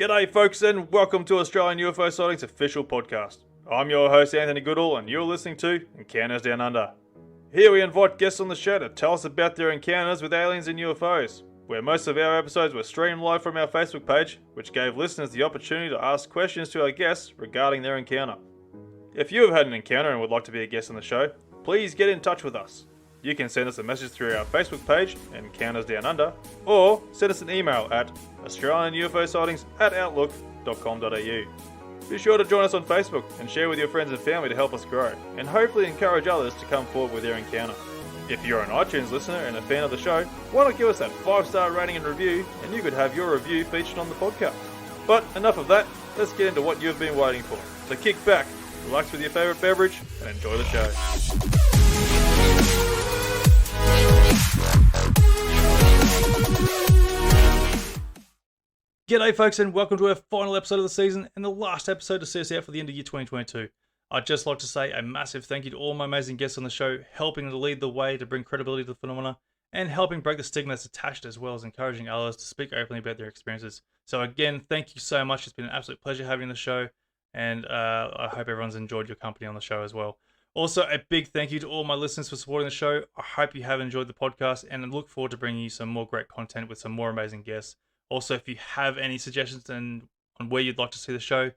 G'day folks and welcome to Australian UFO Sightings official podcast. I'm your host Anthony Goodall and you're listening to Encounters Down Under. Here we invite guests on the show to tell us about their encounters with aliens and UFOs, where most of our episodes were streamed live from our Facebook page, which gave listeners the opportunity to ask questions to our guests regarding their encounter. If you have had an encounter and would like to be a guest on the show, please get in touch with us. You can send us a message through our Facebook page, Encounters Down Under, or send us an email at australianUFOsightings@outlook.com.au. Be sure to join us on Facebook and share with your friends and family to help us grow, and hopefully encourage others to come forward with their encounter. If you're an iTunes listener and a fan of the show, why not give us that 5-star rating and review, and you could have your review featured on the podcast. But enough of that, let's get into what you've been waiting for. So kick back, relax with your favourite beverage, and enjoy the show. G'day folks and welcome to our final episode of the season and the last episode to see us out for the end of year 2022. I'd just like to say a massive thank you to all my amazing guests on the show, helping to lead the way to bring credibility to the phenomena and helping break the stigma that's attached, as well as encouraging others to speak openly about their experiences. So again, thank you so much. It's been an absolute pleasure having the show, and I hope everyone's enjoyed your company on the show as well. Also, a big thank you to all my listeners for supporting the show. I hope you have enjoyed the podcast and I look forward to bringing you some more great content with some more amazing guests. Also, if you have any suggestions on where you'd like to see the show,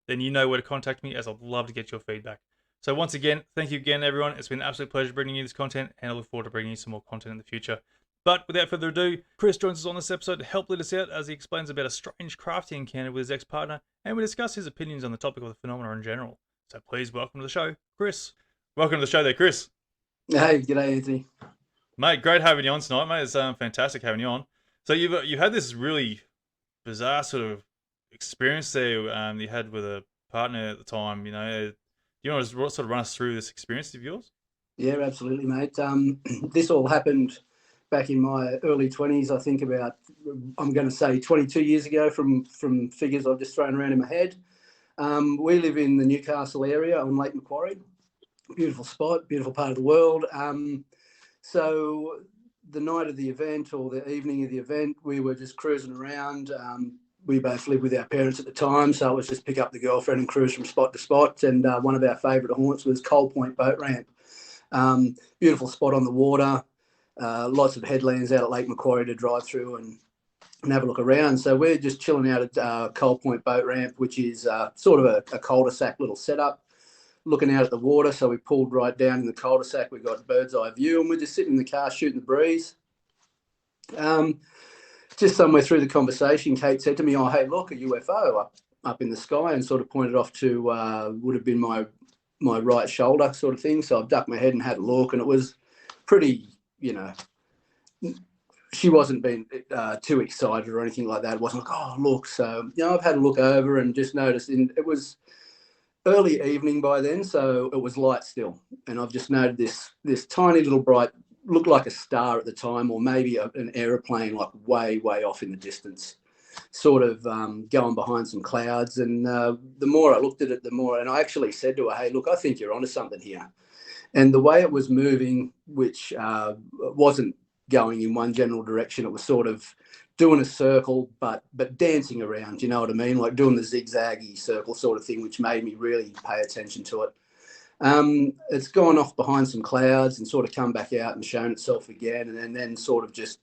then you know where to contact me, as I'd love to get your feedback. So once again, thank you again, everyone. It's been an absolute pleasure bringing you this content, and I look forward to bringing you some more content in the future. But without further ado, Chris joins us on this episode to help lead us out as he explains about a strange craft he encountered with his ex-partner, and we discuss his opinions on the topic of the phenomena in general. So please welcome to the show, Chris. Welcome to the show there, Chris. Hey, g'day, Anthony. Mate, great having you on tonight, mate. It's fantastic having you on. So you had this really bizarre sort of experience there you had with a partner at the time. You know, do you want to sort of run us through this experience of yours? Yeah, absolutely, mate. This all happened back in my early 20s, I think about, I'm going to say 22 years ago from figures I've just thrown around in my head. We live in the Newcastle area on Lake Macquarie. Beautiful spot, beautiful part of the world. So the night of the event, or the evening of the event, we were just cruising around. We both lived with our parents at the time, so it was just pick up the girlfriend and cruise from spot to spot. And one of our favourite haunts was Coal Point Boat Ramp. Beautiful spot on the water, lots of headlands out at Lake Macquarie to drive through and have a look around. So we're just chilling out at Coal Point Boat Ramp, which is sort of a cul-de-sac little setup, looking out at the water. So we pulled right down in the cul-de-sac. We got bird's eye view, and we're just sitting in the car shooting the breeze. Just somewhere through the conversation, Kate said to me, "Oh, hey, look, a UFO up in the sky," and sort of pointed off to would have been my right shoulder sort of thing. So I ducked my head and had a look, and it was pretty, she wasn't being too excited or anything like that. It wasn't like, "Oh, look." So, I've had a look over and just noticed, and it was early evening by then, so it was light still. And I've just noted this tiny little bright, looked like a star at the time, or maybe an aeroplane, like way, way off in the distance, sort of going behind some clouds. And the more I looked at it, the more, and I actually said to her, "Hey, look, I think you're onto something here." And the way it was moving, which wasn't going in one general direction, it was sort of doing a circle, but dancing around, you know what I mean? Like doing the zigzaggy circle sort of thing, which made me really pay attention to it. It's gone off behind some clouds and sort of come back out and shown itself again, and then sort of just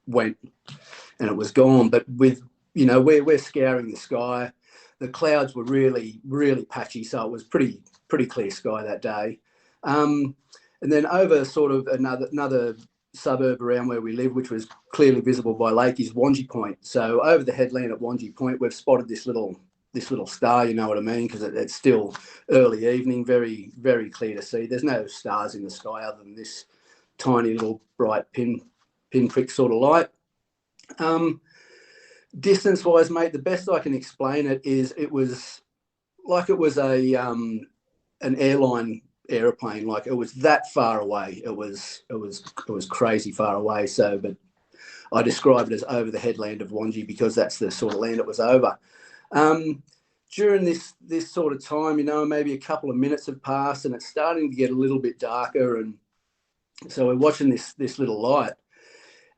went, and it was gone. But with, we're scouring the sky. The clouds were really, really patchy, so it was pretty clear sky that day. And then over sort of another suburb around where we live, which was clearly visible by lake, is Wangi Point. So over the headland at Wangi Point, we've spotted this little star, you know what I mean, because it's still early evening, very, very clear to see. There's no stars in the sky other than this tiny little bright pinprick sort of light. Distance wise, mate, the best I can explain it is it was like it was an airline aeroplane, like it was that far away. It was crazy far away. So, but I described it as over the headland of Wangi because that's the sort of land it was over. During this sort of time, maybe a couple of minutes have passed and it's starting to get a little bit darker, and so we're watching this little light,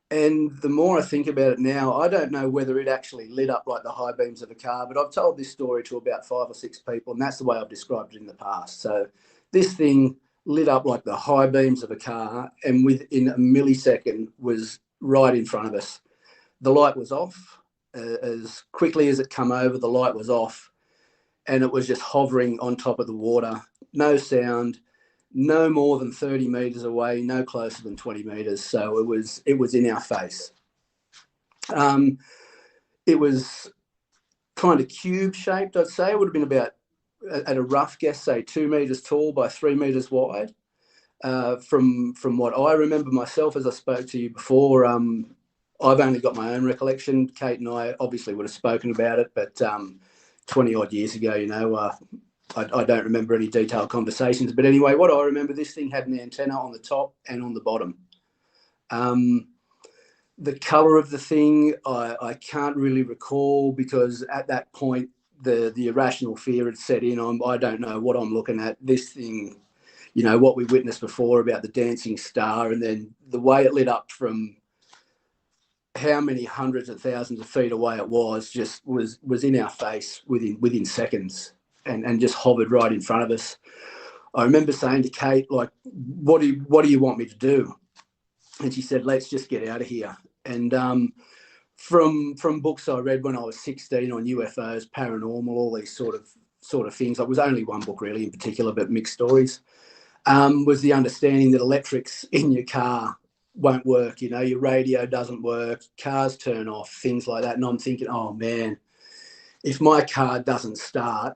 And the more I think about it now, I don't know whether it actually lit up like the high beams of a car, but I've told this story to about 5 or 6 people, and that's the way I've described it in the past. So this thing lit up like the high beams of a car, and within a millisecond was right in front of us. The light was off. As quickly as it come over, the light was off, and it was just hovering on top of the water. No sound, no more than 30 meters away, no closer than 20 meters. So it was in our face. It was kind of cube shaped, I'd say. It would have been about, at a rough guess, say 2 meters tall by 3 meters wide. From what I remember myself, as I spoke to you before, I've only got my own recollection. Kate and I obviously would have spoken about it, but 20 odd years ago, I don't remember any detailed conversations. But anyway, what I remember, this thing had an antenna on the top and on the bottom. The colour of the thing, I can't really recall, because at that point, the irrational fear had set in. I don't know what I'm looking at. This thing, what we witnessed before about the dancing star, and then the way it lit up from how many hundreds of thousands of feet away it was in our face within seconds, and just hovered right in front of us. I remember saying to Kate, like, what do you want me to do? And she said, let's just get out of here. And from books I read when I was 16 on UFOs, paranormal, all these sort of things, it was only one book really in particular, but mixed stories, was the understanding that electrics in your car won't work. Your radio doesn't work, cars turn off, things like that. And I'm thinking, oh man, if my car doesn't start,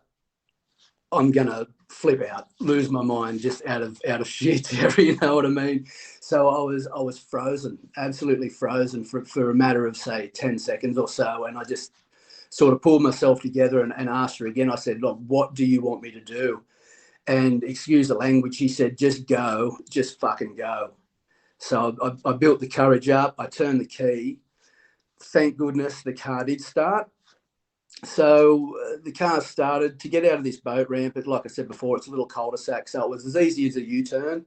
I'm gonna flip out, lose my mind, just out of sheer terror. You know what I mean? So I was frozen, absolutely frozen for a matter of say 10 seconds or so, and I just sort of pulled myself together and asked her again. I said, look, what do you want me to do? And excuse the language, she said, just go, just fucking go. So I built the courage up. I turned the key. Thank goodness the car did start. So the car started. To get out of this boat ramp, like I said before, it's a little cul-de-sac, so it was as easy as a U-turn.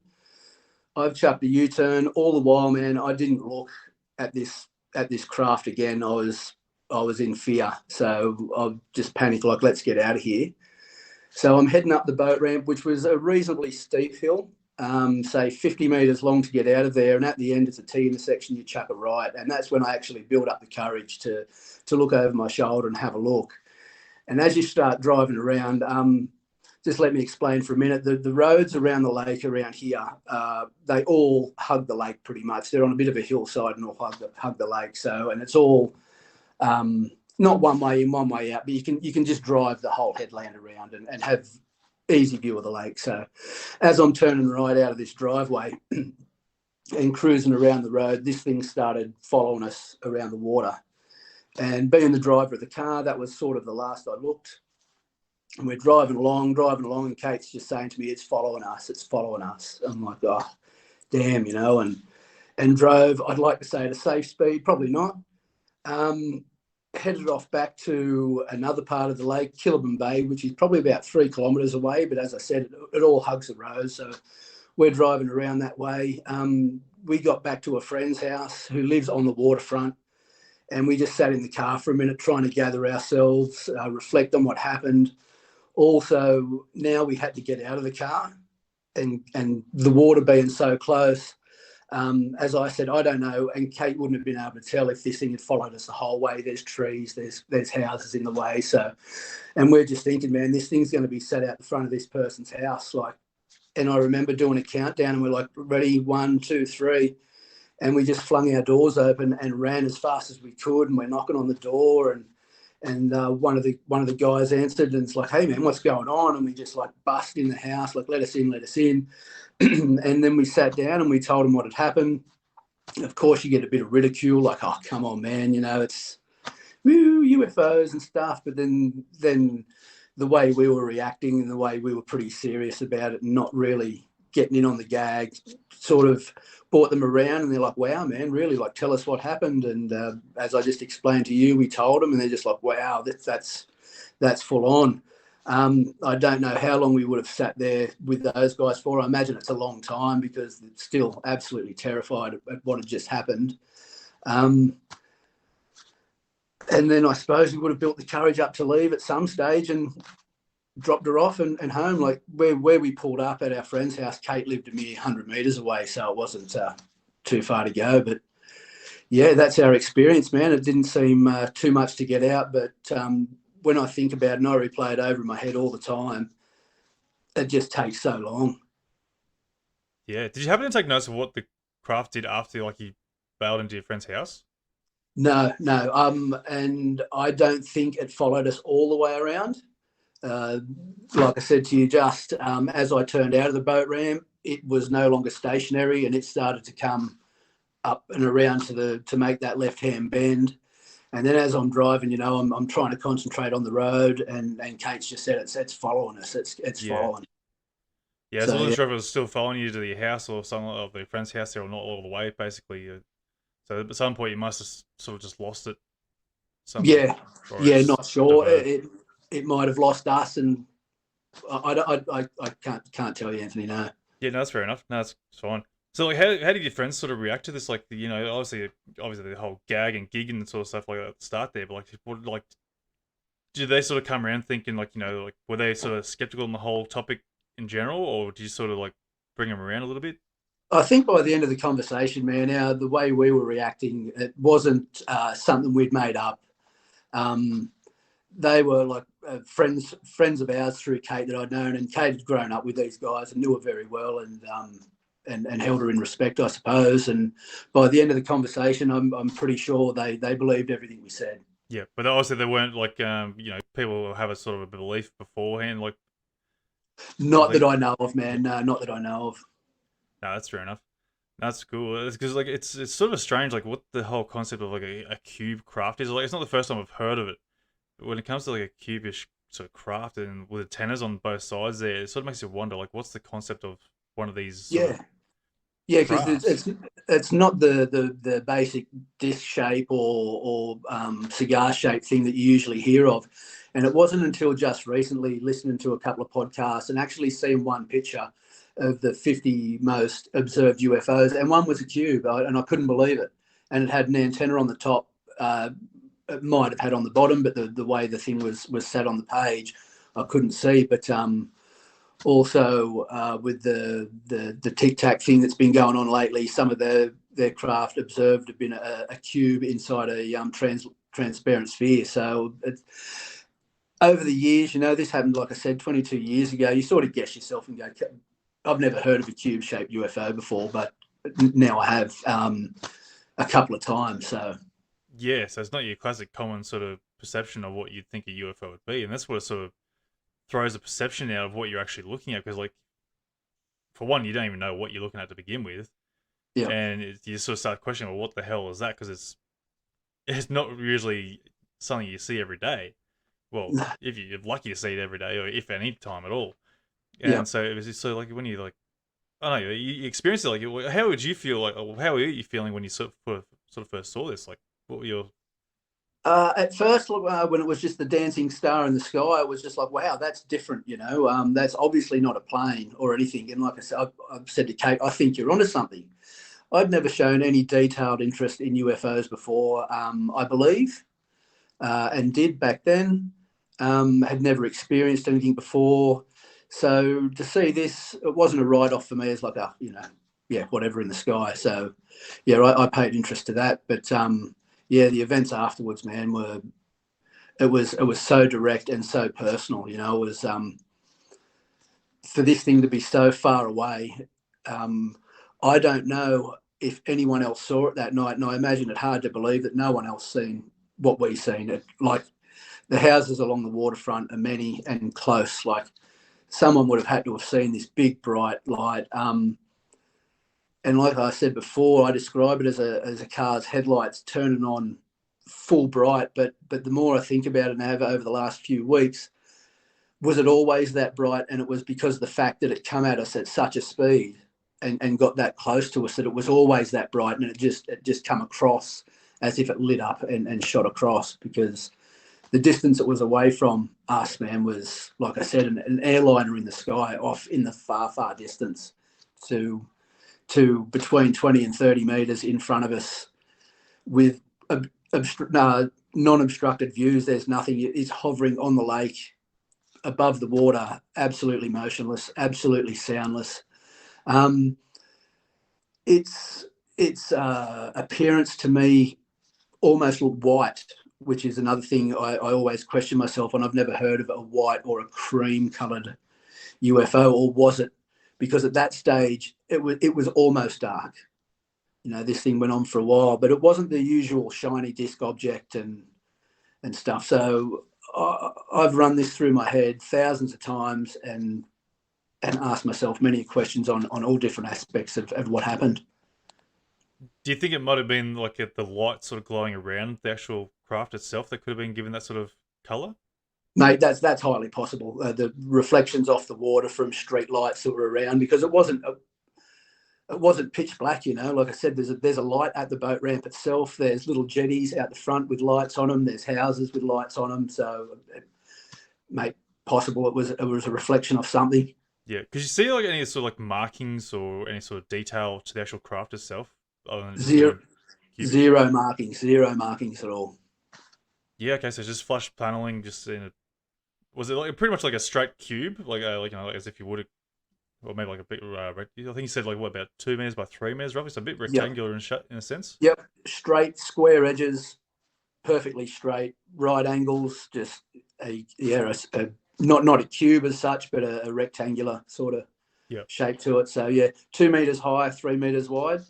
I've chucked a U-turn. All the while, man, I didn't look at this craft again. I was in fear, so I just panicked, like, let's get out of here. So I'm heading up the boat ramp, which was a reasonably steep hill, say 50 metres long to get out of there. And at the end, it's a T intersection, you chuck a right. And that's when I actually built up the courage to look over my shoulder and have a look. And as you start driving around, just let me explain for a minute. The roads around the lake around here, they all hug the lake pretty much. They're on a bit of a hillside and all hug the lake. So, and it's all not one way in, one way out, but you can just drive the whole headland around and have easy view of the lake. So as I'm turning right out of this driveway and cruising around the road, this thing started following us around the water. And being the driver of the car, that was sort of the last I looked. And we're driving along, and Kate's just saying to me, it's following us. I'm like, oh, damn, and drove, I'd like to say at a safe speed, probably not. Headed off back to another part of the lake, Killabin Bay, which is probably about 3 kilometres away. But as I said, it all hugs the road. So we're driving around that way. We got back to a friend's house who lives on the waterfront. And we just sat in the car for a minute trying to gather ourselves, reflect on what happened. Also, now we had to get out of the car, and the water being so close, as I said, I don't know, and Kate wouldn't have been able to tell if this thing had followed us the whole way. There's trees, there's houses in the way. So, and we're just thinking, man, this thing's going to be set out the front of this person's house. Like, and I remember doing a countdown, and we're like, ready, 1, 2, 3. And we just flung our doors open and ran as fast as we could. And we're knocking on the door, and one of the guys answered, and it's like, hey man, what's going on? And we just like bust in the house, like, let us in. And then we sat down and we told him what had happened. Of course, you get a bit of ridicule, like, oh, come on, man, it's UFOs and stuff. But then the way we were reacting and the way we were pretty serious about it and not really getting in on the gag sort of brought them around, and they're like, wow, man, really, like, tell us what happened. And as I just explained to you, we told them, and they're just like, wow, that's full on. I don't know how long we would have sat there with those guys for. I imagine it's a long time, because they're still absolutely terrified at what had just happened. And then I suppose we would have built the courage up to leave at some stage and dropped her off and home. Like where we pulled up at our friend's house, Kate lived a mere 100 metres away, so it wasn't too far to go. But yeah, that's our experience, man. It didn't seem too much to get out, but when I think about it and I replay it over in my head all the time, it just takes so long. Yeah. Did you happen to take notice of what the craft did after like you bailed into your friend's house? No. And I don't think it followed us all the way around. Like I said to you, just as I turned out of the boat ramp, it was no longer stationary and it started to come up and around to make that left-hand bend. And then as I'm driving, I'm trying to concentrate on the road, and Kate's just said it's following us. It's Yeah. following. Yeah, so I So wasn't yeah, sure if it was still following you to your house or some of the friend's house there, or not all the way, basically. So at some point you must have sort of just lost it somewhere, yeah, or yeah. it's Not sure. diverted. It might have lost us, and I can't tell you, Anthony. No. Yeah, no, that's fair enough. No, that's fine. So, like, how did your friends sort of react to this? Like, obviously the whole gag and gig and sort of stuff like that at the start there. But like, did they sort of come around thinking like were they sort of skeptical on the whole topic in general, or did you sort of like bring them around a little bit? I think by the end of the conversation, man, the way we were reacting, it wasn't something we'd made up. Um, they were like friends of ours through Kate that I'd known, and Kate had grown up with these guys and knew her very well, and held her in respect, I suppose. And by the end of the conversation, I'm pretty sure they believed everything we said. Yeah, but obviously they weren't like people have a sort of a belief beforehand, like Not that they I know of, yeah. man. No, not that I know of. No, that's fair enough. That's cool. Because like it's sort of strange, like what the whole concept of like a cube craft is. Like it's not the first time I've heard of it. But when it comes to like a cubish sort of craft and with antennas on both sides, there it sort of makes you wonder, like what's the concept of one of these sort of Yeah, yeah, because crafts? it's not the basic disc shape or cigar shaped thing that you usually hear of. And it wasn't until just recently listening to a couple of podcasts and actually seeing one picture of the 50 most observed UFOs, and one was a cube, and I couldn't believe it. And it had an antenna on the top. It might have had on the bottom, but the way the thing was set on the page, I couldn't see. But also with the tic tac thing that's been going on lately, some of their craft observed have been a cube inside a transparent sphere. So it's, over the years, this happened, like I said, 22 years ago. You sort of guess yourself and go, I've never heard of a cube shaped UFO before, but now I have a couple of times. So Yeah, so it's not your classic common sort of perception of what you'd think a UFO would be, and that's what sort of throws the perception out of what you're actually looking at. Because like for one, you don't even know what you're looking at to begin with, yeah, and you sort of start questioning, well, what the hell is that? Because it's not usually something you see every day. Well, if you're lucky to see it every day, or if any time at all. yeah. And so it was just so like when you like, I don't know, you experience it. Like, how would you feel? Like, how were you feeling when you sort of first saw this? Like, what were your At first, when it was just the dancing star in the sky, it was just like, wow, that's different. That's obviously not a plane or anything. And like I said, I've said to Kate, I think you're onto something. I'd never shown any detailed interest in UFOs before, I believe, and did back then. Had never experienced anything before. So to see this, it wasn't a write-off for me. It's like, yeah, whatever in the sky. So, yeah, I paid interest to that. But yeah, the events afterwards, man, it was so direct and so personal. It was for this thing to be so far away. I don't know if anyone else saw it that night, and I imagine it hard to believe that no one else seen what we seen. It, like the houses along the waterfront are many and close. Like someone would have had to have seen this big bright light. And like I said before, I describe it as a car's headlights turning on full bright. But the more I think about it and have over the last few weeks, was it always that bright? And it was because of the fact that it come at us at such a speed and got that close to us that it was always that bright, and it just come across as if it lit up and shot across, because the distance it was away from us, man, was, like I said, an airliner in the sky off in the far, far distance to between 20 and 30 metres in front of us, with non-obstructed views. There's nothing. It's hovering on the lake above the water, absolutely motionless, absolutely soundless. Um, its appearance to me almost looked white, which is another thing I always question myself on. I've never heard of a white or a cream coloured UFO, or was it? Because at that stage, it was almost dark. This thing went on for a while, but it wasn't the usual shiny disc object and stuff. So I've run this through my head thousands of times and asked myself many questions on all different aspects of what happened. Do you think it might have been like the light sort of glowing around the actual craft itself that could have been given that sort of color? Mate, that's highly possible. The reflections off the water from street lights that were around, because it wasn't pitch black. Like I said, there's a light at the boat ramp itself. There's little jetties out the front with lights on them. There's houses with lights on them. So, mate, possible it was a reflection of something. Yeah, because you see like any sort of like markings or any sort of detail to the actual craft itself, other than just Zero, being cubish. zero markings at all. Yeah, okay, so just flush paneling, just in a. Was it like pretty much like a straight cube, like as if you would, or maybe like a bit. I think you said like what, about 2 meters by 3 meters, roughly, so a bit Yep, rectangular in a sense. yep. Straight, square edges, perfectly straight, right angles. Just not a cube as such, but a rectangular sort of Yeah, shape to it. So yeah, 2 meters high, 3 meters wide.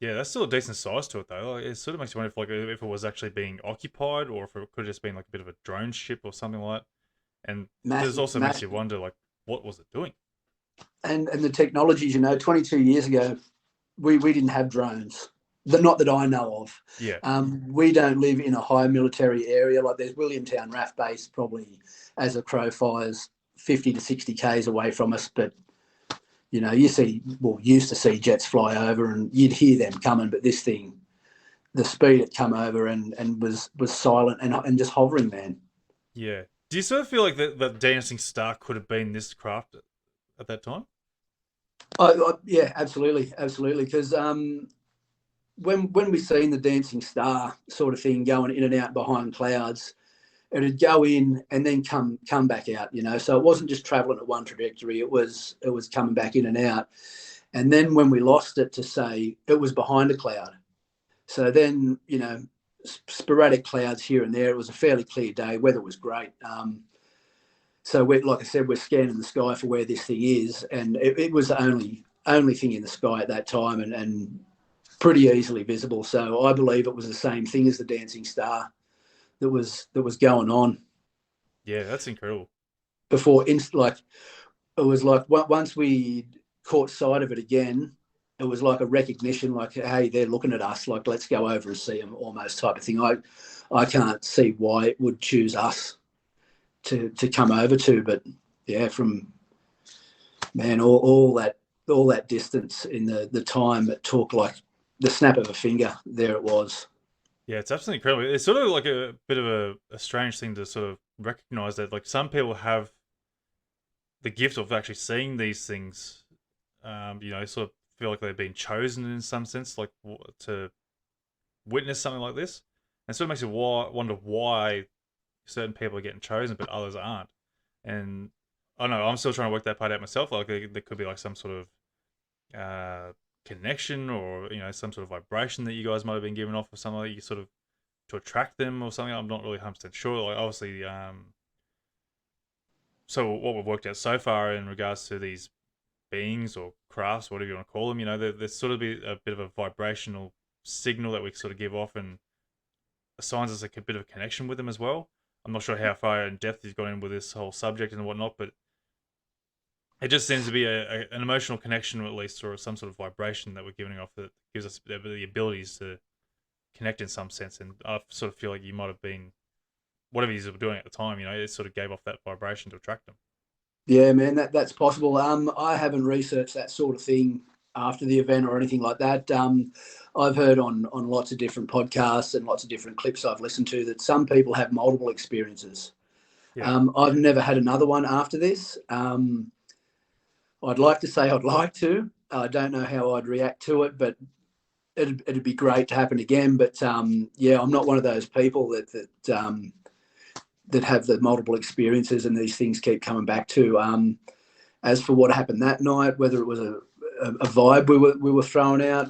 yeah, that's still a decent size to it though. Like, it sort of makes you wonder if it was actually being occupied, or if it could have just been like a bit of a drone ship or something like that. And this Massive, also makes you massive. wonder, like, what was it doing? And the technologies, 22 years ago, we didn't have drones. Not that I know of. Yeah, We don't live in a high military area. Like, there's Williamtown RAF base, probably as a crow flies 50 to 60 k's away from us. But used to see jets fly over, and you'd hear them coming. But this thing, the speed it come over and was silent and just hovering, man. yeah. Do you sort of feel like that dancing star could have been this craft at that time? Yeah, absolutely, absolutely. Because when we seen the dancing star sort of thing going in and out behind clouds, it'd go in and then come back out. So it wasn't just traveling at one trajectory. It was coming back in and out. And then when we lost it, to say it was behind a cloud. So then, sporadic clouds here and there. It was a fairly clear day. Weather was great. So like I said, we're scanning the sky for where this thing is, and it was the only thing in the sky at that time, and pretty easily visible. So I believe it was the same thing as the dancing star that was going on Yeah, that's incredible. before. Like, it was like once we caught sight of it again, it was like a recognition, like, hey, they're looking at us, like, let's go over and see them, almost type of thing. I can't see why it would choose us to come over to, but yeah, from, man, all that distance in the time it took, like the snap of a finger, there it was. Yeah, it's absolutely incredible. It's sort of like a bit of a strange thing to sort of recognize that, like, some people have the gift of actually seeing these things. Sort of feel like they've been chosen in some sense, like to witness something like this. And it sort of makes you wonder why certain people are getting chosen, but others aren't. And I don't know, I'm still trying to work that part out myself. Like, there could be like some sort of connection, or some sort of vibration that you guys might have been given off of something, like you sort of to attract them or something. I'm not really 100% sure. Like, obviously, so what we've worked out so far in regards to these beings or crafts, whatever you want to call them, there's sort of a bit of a vibrational signal that we sort of give off, and assigns us like a bit of a connection with them as well. I'm not sure how far in depth you've gone in with this whole subject and whatnot, but it just seems to be an emotional connection, at least, or some sort of vibration that we're giving off that gives us the abilities to connect in some sense. And I sort of feel like you might have been, whatever you were doing at the time, it sort of gave off that vibration to attract them. Yeah, man, that's possible. I haven't researched that sort of thing after the event or anything like that. I've heard on lots of different podcasts and lots of different clips I've listened to that some people have multiple experiences. Yeah. I've never had another one after this. I'd like to say I'd like to. I don't know how I'd react to it, but it'd be great to happen again. But yeah, I'm not one of those people that have the multiple experiences and these things keep coming back to. As for what happened that night, whether it was a vibe we were throwing out,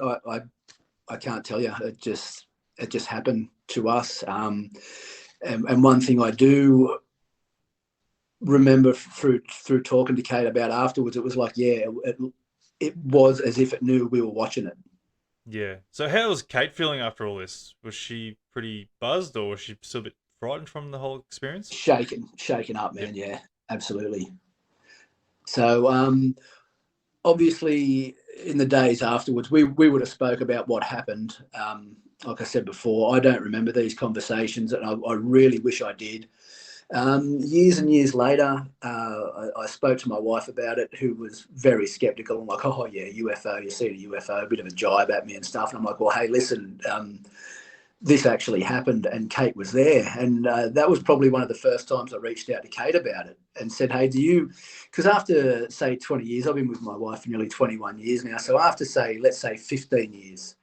I can't tell you. It just happened to us. And one thing I do remember through talking to Kate about afterwards, it was like, yeah, it was as if it knew we were watching it. Yeah. So how was Kate feeling after all this? Was she pretty buzzed, or was she still a bit frightened from the whole experience? Shaken up, Yep. man. Yeah, absolutely. So obviously, in the days afterwards, we would have spoke about what happened. Like I said before, I don't remember these conversations, and I really wish I did. Years and years later, I spoke to my wife about it, who was very skeptical. I'm like, oh yeah, UFO, you see a UFO, a bit of a jibe at me and stuff. And I'm like, well, hey, listen, this actually happened, and Kate was there. And that was probably one of the first times I reached out to Kate about it and said, hey, do you, because after, say, 20 years, I've been with my wife for nearly 21 years now. So after, say, let's say 15 years,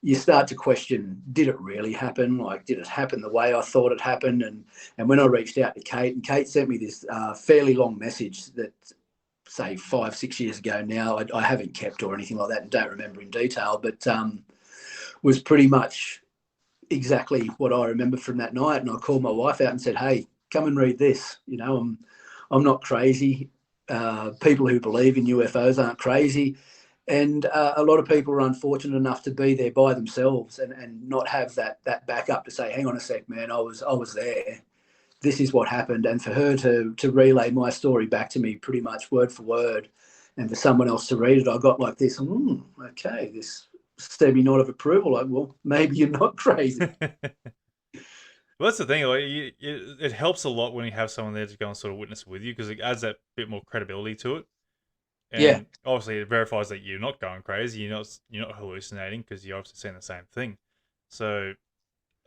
you start to question, did it really happen? Like, did it happen the way I thought it happened? And when I reached out to Kate, and Kate sent me this fairly long message that, say, 5-6 years ago now, I haven't kept or anything like that and don't remember in detail, but was pretty much exactly what I remember from that night. And I called my wife out and said, hey, come and read this. You know, I'm not crazy. People who believe in UFOs aren't crazy. And a lot of people are unfortunate enough to be there by themselves and not have that backup to say, hang on a sec, man, I was there. This is what happened. And for her to relay my story back to me pretty much word for word, and for someone else to read it, I got like this, okay, this semi nod of approval. Like, well, maybe you're not crazy. Well, that's the thing. Like, it helps a lot when you have someone there to go and sort of witness it with you, because it adds that bit more credibility to it. Yeah, And obviously, it verifies that you're not going crazy. You're not hallucinating, because you're obviously saying the same thing. So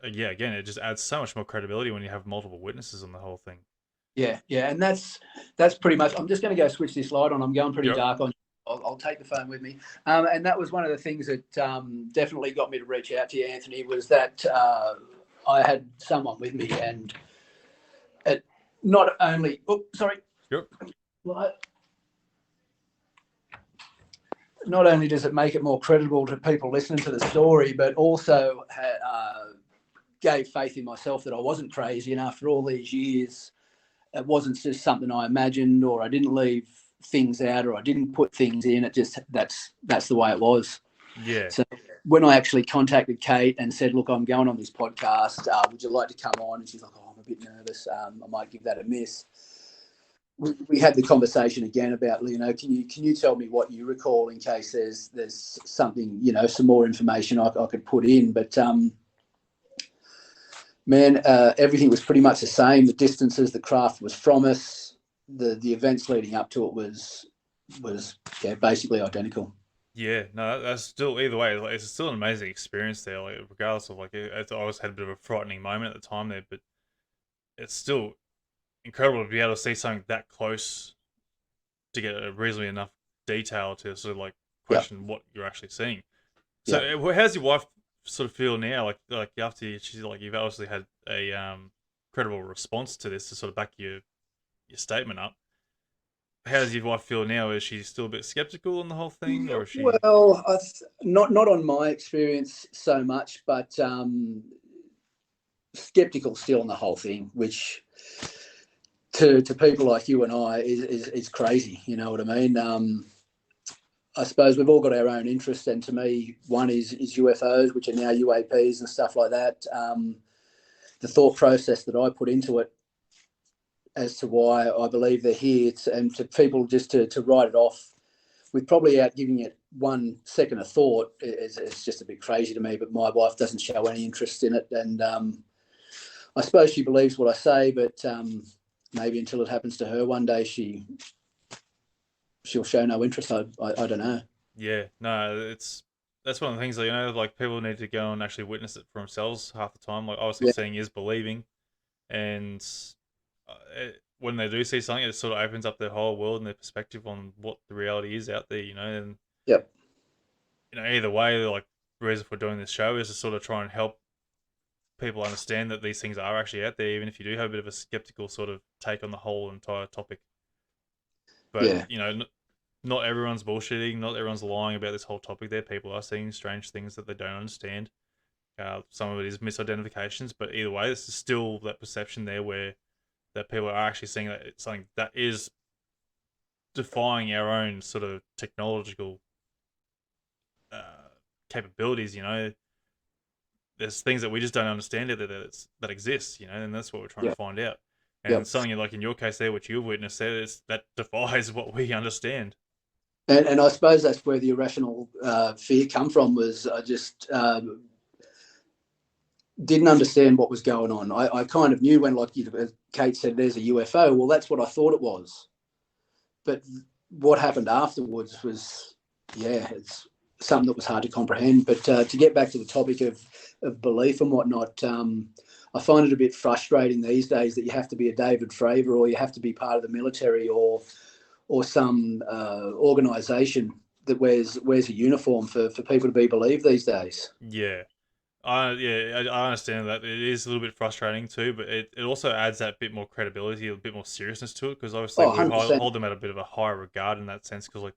yeah, again, it just adds so much more credibility when you have multiple witnesses on the whole thing. yeah. And that's pretty much. I'm just going to go switch this light on. I'm going pretty Yep. dark on. I'll take the phone with me. And that was one of the things that definitely got me to reach out to you, Anthony, was that I had someone with me, and it not only. Oh, sorry. Yep. Not only does it make it more credible to people listening to the story, but also gave faith in myself that I wasn't crazy. And after all these years, it wasn't just something I imagined, or I didn't leave things out, or I didn't put things in. It just that's the way it was. Yeah. So when I actually contacted Kate and said, "Look, I'm going on this podcast. Would you like to come on?" And she's like, "Oh, I'm a bit nervous. I might give that a miss." We had the conversation again about, can you tell me what you recall in case there's something, some more information I could put in. But man, everything was pretty much the same. The distances the craft was from us, the events leading up to it was basically identical. Yeah, no, that's still, either way, like, it's still an amazing experience there. Like, regardless of, like, I always had a bit of a frightening moment at the time there, but it's still incredible to be able to see something that close to get a reasonably enough detail to sort of like Yeah, question what you're actually seeing. So, yeah. how's your wife sort of feel now? Like after she's like, you've obviously had a credible response to this to sort of back your statement up. How does your wife feel now? Is she still a bit skeptical on the whole thing, or is she? Well, not on my experience so much, but skeptical still on the whole thing, which to people like you and I is crazy. You know what I mean? I suppose we've all got our own interests, and to me, one is UFOs, which are now UAPs and stuff like that. The thought process that I put into it as to why I believe they're here, and to people just to write it off with probably out giving it 1 second of thought is just a bit crazy to me. But my wife doesn't show any interest in it, and I suppose she believes what I say, but maybe until it happens to her one day, she'll show no interest. I don't know. Yeah, no, that's one of the things that, like, people need to go and actually witness it for themselves half the time. Like, obviously, Yeah, seeing is believing, and when they do see something, it sort of opens up their whole world and their perspective on what the reality is out there. And yep, either way, like, reason for doing this show is to sort of try and help people understand that these things are actually out there, even if you do have a bit of a skeptical sort of take on the whole entire topic. But Yeah. not everyone's bullshitting, not everyone's lying about this whole topic. There, people are seeing strange things that they don't understand. Some of it is misidentifications, but either way, this is still that perception there where that people are actually seeing that it's something that is defying our own sort of technological capabilities. There's things that we just don't understand that exists. And that's what we're trying to Yeah. find out. And Yep. something like in your case there, which you've witnessed there, is that defies what we understand. And I suppose that's where the irrational fear come from. Was I just didn't understand what was going on. I kind of knew when, like Kate said, there's a UFO. Well, that's what I thought it was. But what happened afterwards was, yeah, it's something that was hard to comprehend. But to get back to the topic of belief and whatnot, I find it a bit frustrating these days that you have to be a David Fravor or you have to be part of the military or some organisation that wears a uniform for people to be believed these days. Yeah. I understand that it is a little bit frustrating too, but it also adds that bit more credibility, a bit more seriousness to it, because obviously Oh, we 100%. hold them at a bit of a higher regard in that sense. Because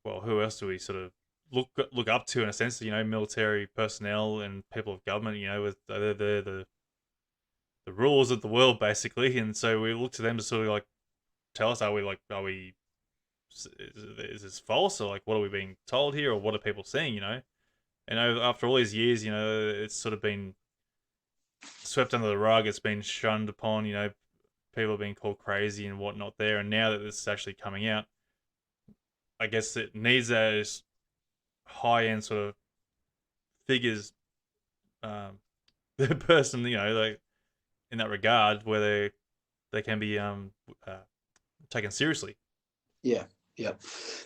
well, who else do we sort of look up to in a sense? Military personnel and people of government. With the rulers of the world basically, and so we look to them to sort of like tell us, is this false, or like what are we being told here, or what are people seeing? And after all these years, it's sort of been swept under the rug. It's been shunned upon. People are being called crazy and whatnot there. And now that this is actually coming out, I guess it needs those high end sort of figures, the person, like in that regard, where they can be taken seriously. Yeah, yeah.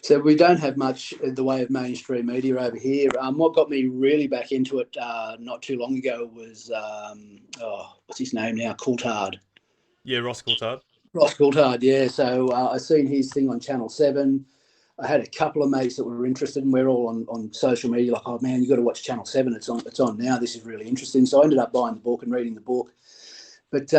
So we don't have much in the way of mainstream media over here. What got me really back into it not too long ago was what's his name now? Coulthard. Yeah, Ross Coulthard. Ross Coulthard. Yeah. So I seen his thing on Channel 7. I had a couple of mates that were interested, and we're all on social media like, oh man, you got to watch Channel 7. It's on now. This is really interesting. So I ended up buying the book and reading the book. But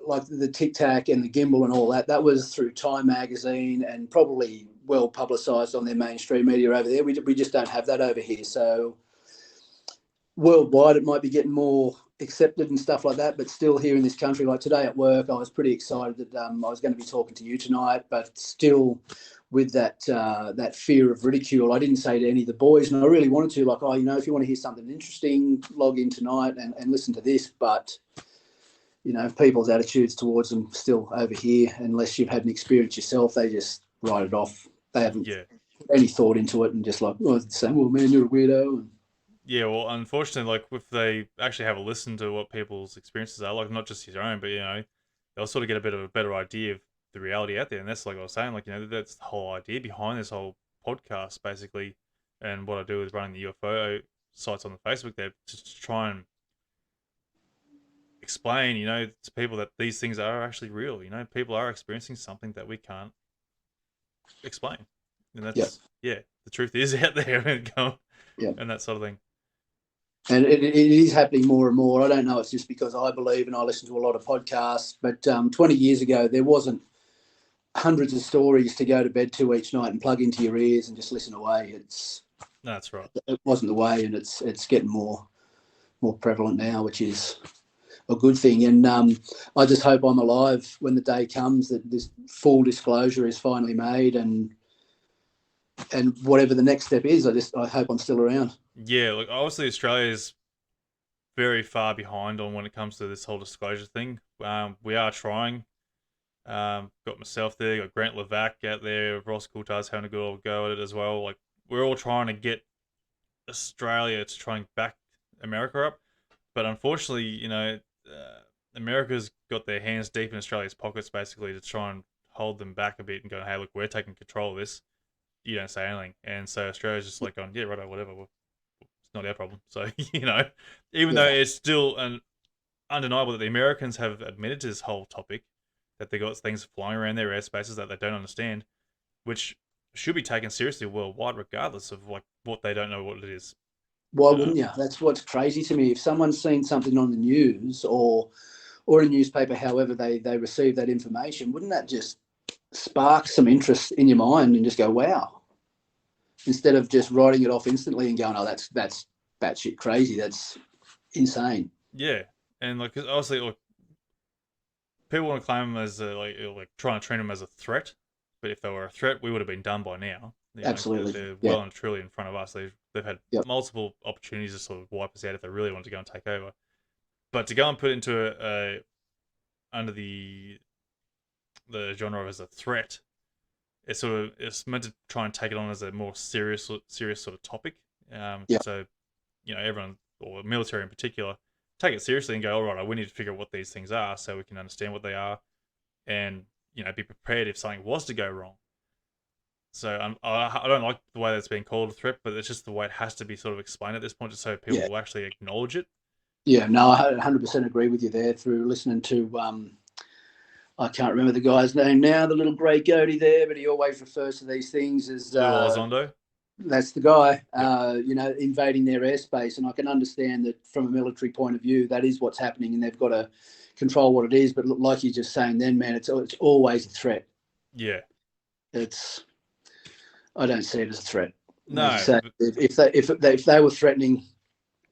like the Tic Tac and the gimbal and all that, that was through Time magazine and probably well publicised on their mainstream media over there. We just don't have that over here. So worldwide, it might be getting more accepted and stuff like that. But still here in this country, like today at work, I was pretty excited that I was going to be talking to you tonight, but still with that fear of ridicule. I didn't say to any of the boys, and I really wanted to, like, oh, if you want to hear something interesting, log in tonight and listen to this. But people's attitudes towards them still over here, unless you've had an experience yourself, they just write it off. They haven't Yeah. put any thought into it and just like, oh, it's the same. Well, man, you're a weirdo. Yeah, well, unfortunately, like if they actually have a listen to what people's experiences are, like not just your own, but they'll sort of get a bit of a better idea of the reality out there. And that's like I was saying, like that's the whole idea behind this whole podcast, basically. And what I do is running the UFO sites on the Facebook there to try and explain, to people that these things are actually real. People are experiencing something that we can't explain, and Yep. The truth is out there, Yep. and that sort of thing. And it is happening more and more. I don't know. It's just because I believe and I listen to a lot of podcasts. But 20 years ago, there wasn't hundreds of stories to go to bed to each night and plug into your ears and just listen away. That's right. It wasn't the way, and it's getting more prevalent now, which is a good thing. And I just hope I'm alive when the day comes that this full disclosure is finally made, and whatever the next step is, I hope I'm still around. Yeah, like obviously Australia is very far behind on when it comes to this whole disclosure thing. We are trying. Got myself there, got Grant Levac out there, Ross Coulthard's having a good old go at it as well. Like we're all trying to get Australia to try and back America up, but unfortunately, America's got their hands deep in Australia's pockets basically to try and hold them back a bit and go, hey, look, we're taking control of this. You don't say anything, and so Australia's just like going, yeah, right, whatever. It's not our problem. So even though it's still undeniable that the Americans have admitted to this whole topic, that they got things flying around their airspaces that they don't understand, which should be taken seriously worldwide, regardless of like what they don't know what it is. Why wouldn't you? That's what's crazy to me. If someone's seen something on the news or a newspaper, however they receive that information, wouldn't that just spark some interest in your mind and just go, wow, instead of just writing it off instantly and going, oh, that's batshit crazy. That's insane. Yeah, and like 'cause obviously, like, people want to claim them as like trying to treat them as a threat, but if they were a threat, we would have been done by now. You know, Absolutely. they're Yeah. well and truly in front of us. They've had Yep. multiple opportunities to sort of wipe us out if they really want to go and take over. But to go and put it into a under the genre as a threat, it's meant to try and take it on as a more serious sort of topic. Yep. So everyone, or military in particular, take it seriously and go, all right, we need to figure out what these things are so we can understand what they are, and be prepared if something was to go wrong. So I don't like the way that's being called a threat, but it's just the way it has to be sort of explained at this point, just so people Yeah. will actually acknowledge it. Yeah. No, I 100% agree with you there through listening to, I can't remember the guy's name now, the little grey goatee there, but he always refers to these things as Lil Elizondo. that's the guy, Yep. invading their airspace. And I can understand that from a military point of view, that is what's happening and they've got to control what it is. But like you're just saying then, man, it's always a threat. Yeah. I don't see it as a threat. No. Like you say, if they were threatening,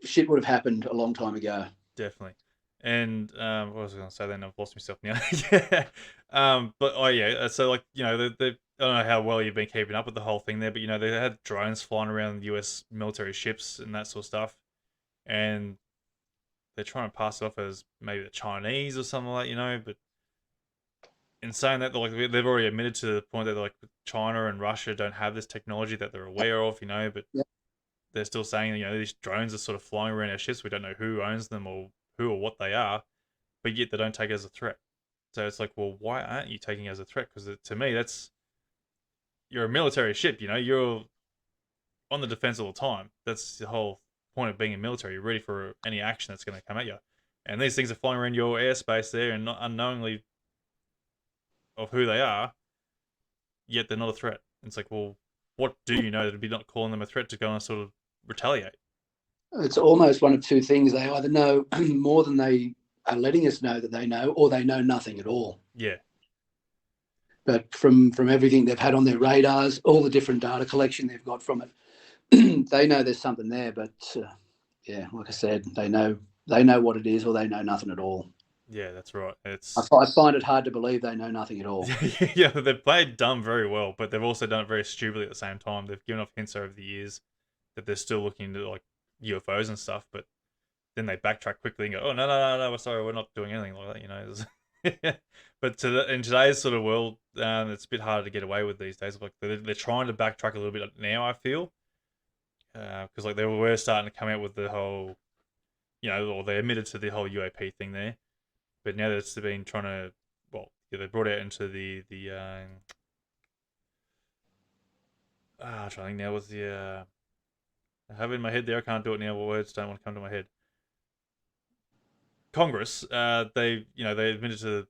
shit would have happened a long time ago. Definitely. And what was I going to say then? I've lost myself now. Yeah. But oh yeah. So like I don't know how well you've been keeping up with the whole thing there, but they had drones flying around U.S. military ships and that sort of stuff, and they're trying to pass it off as maybe the Chinese or something like but in saying that, like, they've already admitted to the point that like China and Russia don't have this technology that they're aware of, but Yeah. they're still saying these drones are sort of flying around our ships. We don't know who owns them or who or what they are, but yet they don't take it as a threat. So it's like, well, why aren't you taking it as a threat? Because to me, you're a military ship. You're on the defense all the time. That's the whole point of being a military. You're ready for any action that's going to come at you. And these things are flying around your airspace there, and not unknowingly of who they are, yet they're not a threat. It's like, well, what do you know to be not calling them a threat to go and sort of retaliate? It's almost one of two things. They either know more than they are letting us know that they know, or they know nothing at all. Yeah. But from everything they've had on their radars, all the different data collection they've got from it, they know there's something there. But yeah, like I said, they know what it is, or they know nothing at all. Yeah, that's right. I find it hard to believe they know nothing at all. Yeah, they've played dumb very well, but they've also done it very stupidly at the same time. They've given off hints over the years that they're still looking into like UFOs and stuff, but then they backtrack quickly and go, "Oh no, we're sorry, we're not doing anything like that." But in today's sort of world, it's a bit harder to get away with these days. Like they're trying to backtrack a little bit now. I feel because like they were starting to come out with the whole, or they admitted to the whole UAP thing there. But now that it's been trying to, well, they brought out into the I'm trying to think now was the I have it in my head there. I can't do it now. Words don't want to come to my head. Congress, they admitted to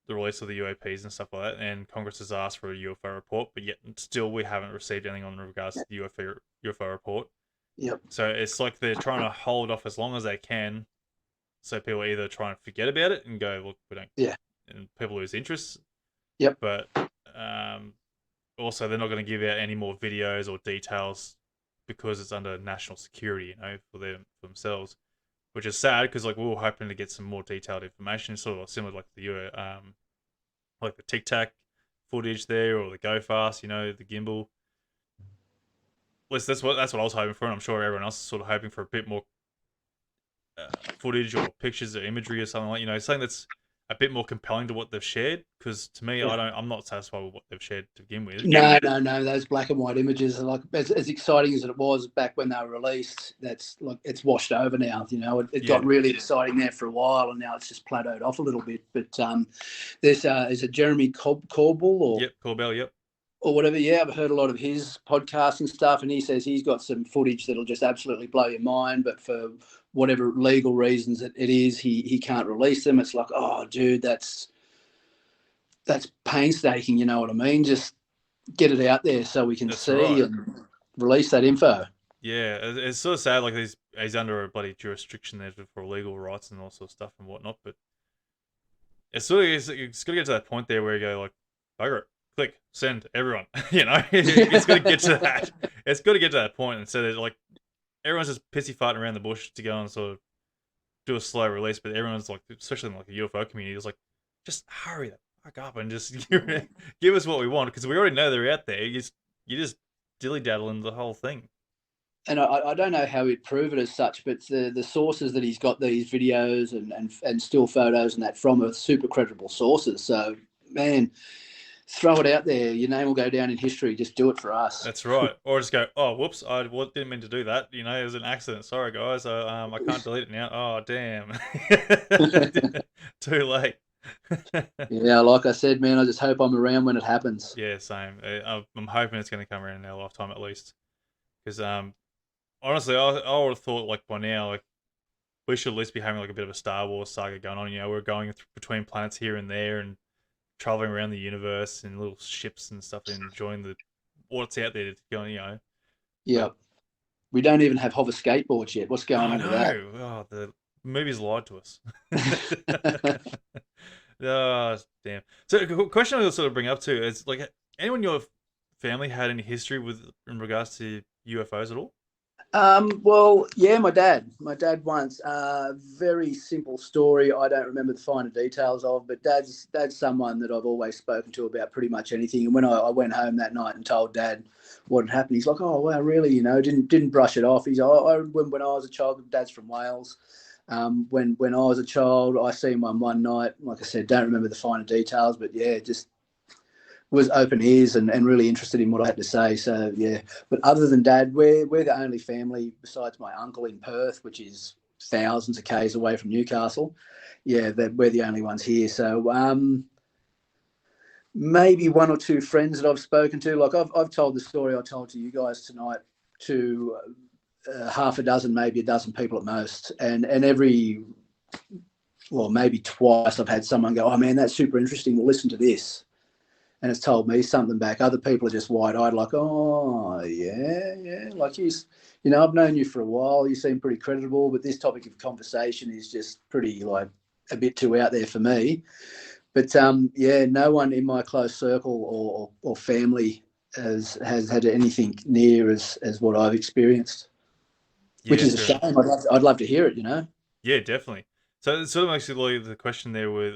the release of the UAPs and stuff like that, and Congress has asked for a UFO report, but yet still we haven't received anything on regards to the UFO report. Yep. So it's like they're trying to hold off as long as they can, so people either try and forget about it and go, look, we don't. Yeah. And people lose interest. Yep. But also they're not going to give out any more videos or details because it's under national security, for themselves, which is sad because like we were hoping to get some more detailed information, sort of similar like the Tic Tac footage there or the Go Fast, the gimbal. At least that's what I was hoping for, and I'm sure everyone else is sort of hoping for a bit more footage or pictures or imagery or something like something that's a bit more compelling to what they've shared. Because to me, I'm not satisfied with what they've shared to begin with. No. Those black and white images are like as exciting as it was back when they were released. That's like it's washed over now. It got really exciting there for a while, and now it's just plateaued off a little bit. But there's is it Jeremy Corbell or Corbell, yep. Or whatever. Yeah, I've heard a lot of his podcasts and stuff, and he says he's got some footage that'll just absolutely blow your mind. But for whatever legal reasons it is, he can't release them. It's like, oh, dude, that's painstaking. You know what I mean? Just get it out there so we can see and release that info. Yeah, it's sort of sad. Like he's under a bloody jurisdiction there for legal rights and all sort of stuff and whatnot. But it's got to get to that point there where you go like, bugger it, click, send, everyone. It's got to get to that. It's got to get to that point instead of like everyone's just pissy farting around the bush to go and sort of do a slow release. But everyone's like, especially in like the UFO community, is like, just hurry the fuck up and just give us what we want because we already know they're out there. You just dilly daddle in the whole thing. And I don't know how he'd prove it as such, but the sources that he's got these videos and still photos and that from are super credible sources. So, man, throw it out there. Your name will go down in history. Just do it for us. That's right. Or just go, oh, whoops, I didn't mean to do that. It was an accident. Sorry, guys. I can't delete it now. Oh, damn. Too late. Yeah, like I said, man, I just hope I'm around when it happens. Yeah, same. I'm hoping it's going to come around in our lifetime at least. Because honestly, I would have thought like by now, like we should at least be having like a bit of a Star Wars saga going on. We're going between planets here and there and traveling around the universe in little ships and stuff and enjoying what's out there to go. Yeah. But We don't even have hover skateboards yet. What's going I on with that? know. Oh, the movies lied to us. Oh, damn. So, a question I was sort of bring up too is like, anyone in your family had any history in regards to UFOs at all? Well, yeah, my dad. My dad once. Very simple story. I don't remember the finer details of, but dad's someone that I've always spoken to about pretty much anything. And when I went home that night and told dad what had happened, he's like, "Oh, wow, really? Didn't brush it off." He's, when I was a child, dad's from Wales. When I was a child, I seen one night. Like I said, don't remember the finer details, but yeah, just was open ears and really interested in what I had to say. So yeah, but other than Dad, we're the only family besides my uncle in Perth, which is thousands of k's away from Newcastle. Yeah, that we're the only ones here. So maybe one or two friends that I've spoken to. Like I've told the story I told to you guys tonight to half a dozen, maybe a dozen people at most, and every well maybe twice I've had someone go, "Oh man, that's super interesting. Well, listen to this." And it's told me something back. Other people are just wide-eyed, like, "Oh, yeah, yeah." Like I've known you for a while. You seem pretty credible, but this topic of conversation is just pretty like a bit too out there for me. But yeah, no one in my close circle or family has had anything near as what I've experienced, which Yeah, is a fair shame. enough. I'd love to hear it. Yeah, definitely. So it sort of makes it like the question there with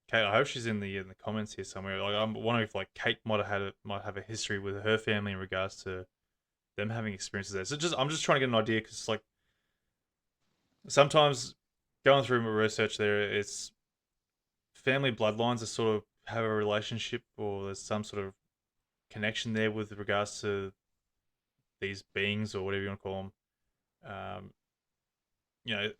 Kate. I hope she's in the comments here somewhere. Like I'm wondering if like Kate might have a history with her family in regards to them having experiences there. So I'm just trying to get an idea because like sometimes going through my research there, it's family bloodlines that sort of have a relationship or there's some sort of connection there with regards to these beings or whatever you want to call them. Um,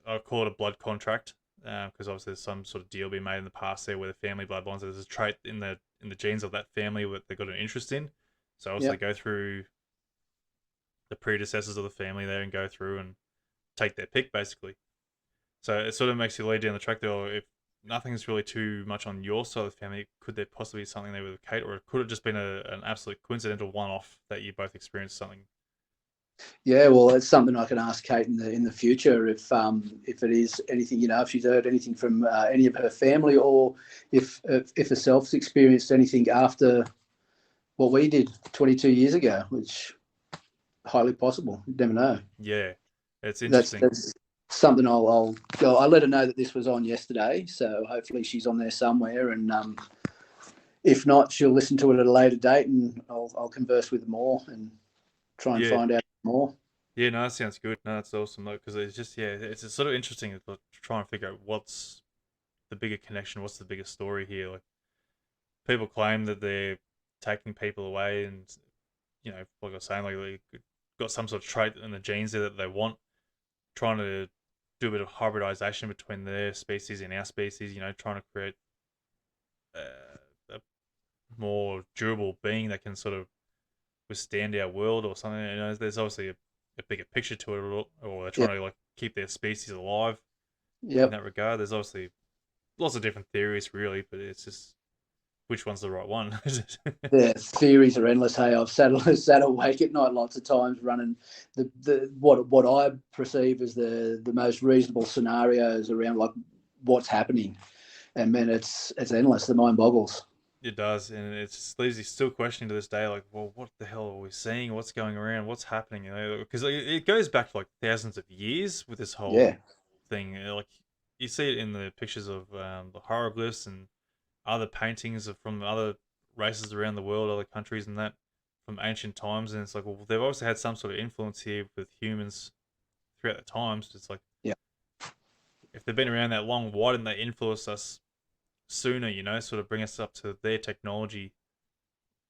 I call it a blood contract because obviously there's some sort of deal being made in the past there where the family bloodlines there's a trait in the genes of that family that they've got an interest in. So obviously Yeah, they go through the predecessors of the family there and go through and take their pick basically. So it sort of makes you lead down the track there. Or if nothing's really too much on your side of the family, could there possibly be something there with Kate, or it could have just been an absolute coincidental one-off that you both experienced something? yeah. Well, it's something I can ask Kate in the future if it is anything. If she's heard anything from any of her family, or if herself's experienced anything after what we did 22 years ago, which highly possible. You never know. Yeah, it's That's interesting. that's something I'll go. I let her know that this was on yesterday, so hopefully she's on there somewhere. And if not, she'll listen to it at a later date, and I'll converse with her more and try and Yeah, find out more. yeah, no, that sounds good. No, that's awesome though, because it's just it's sort of interesting to try and figure out what's the bigger connection, what's the bigger story here. Like people claim that they're taking people away, and like I was saying, like they got some sort of trait in the genes there that they want, trying to do a bit of hybridization between their species and our species. Trying to create a more durable being that can sort of withstand our world or something. There's obviously a bigger picture to it, or they're Yeah. trying to like keep their species alive in Yep. that regard. There's obviously lots of different theories, really, but it's just which one's the right one. The theories are endless. Hey, I've sat awake at night lots of times running what I perceive as the most reasonable scenarios around like what's happening, and man, it's endless. The mind boggles. It does, and it just leaves you still questioning to this day, like, well, what the hell are we seeing? What's going around? What's happening? You know, because it goes back to like thousands of years with this whole Yeah. thing. Like you see it in the pictures of the hieroglyphs and other paintings from other races around the world, other countries, and that from ancient times. And it's like, well, they've obviously had some sort of influence here with humans throughout the times. It's like, Yeah. if they've been around that long, why didn't they influence us sooner? You know, sort of bring us up to their technology